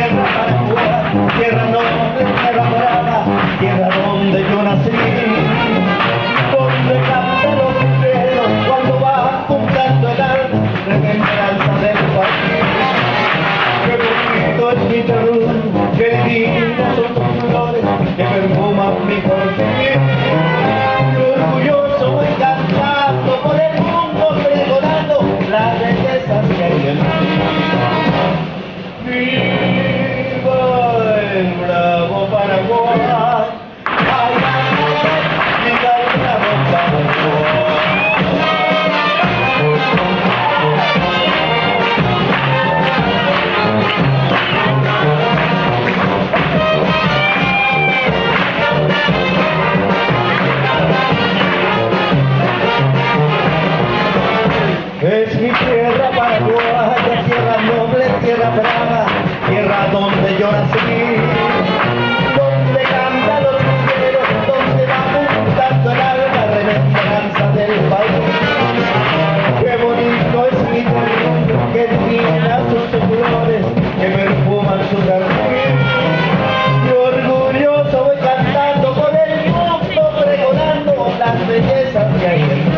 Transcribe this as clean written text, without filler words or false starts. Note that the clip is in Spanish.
tierra Paraguay, tierra noble, tierra brava, tierra donde yo nací, donde cantan los luceros cuando va juntando el alma, remembranza del país. Qué bonito es mi terruño, qué divinas son tus flores, que perfuman mi corazón. Qué orgulloso voy cantando por el mundo, pregonando las bellezas que hay en mí. Viva el bravo Paraguay, ay, ay, ay, viva el bravo Paraguay. Es mi tierra paraguaya, tierra noble, tierra brava, tierra donde yo nací, donde cantan los luceros, donde va juntando el alma, remembranza del país. Qué bonito es mi terruño, qué divinas son sus flores, que perfuman su jardín. Qué orgulloso voy cantando por el mundo, pregonando las bellezas que hay en mí.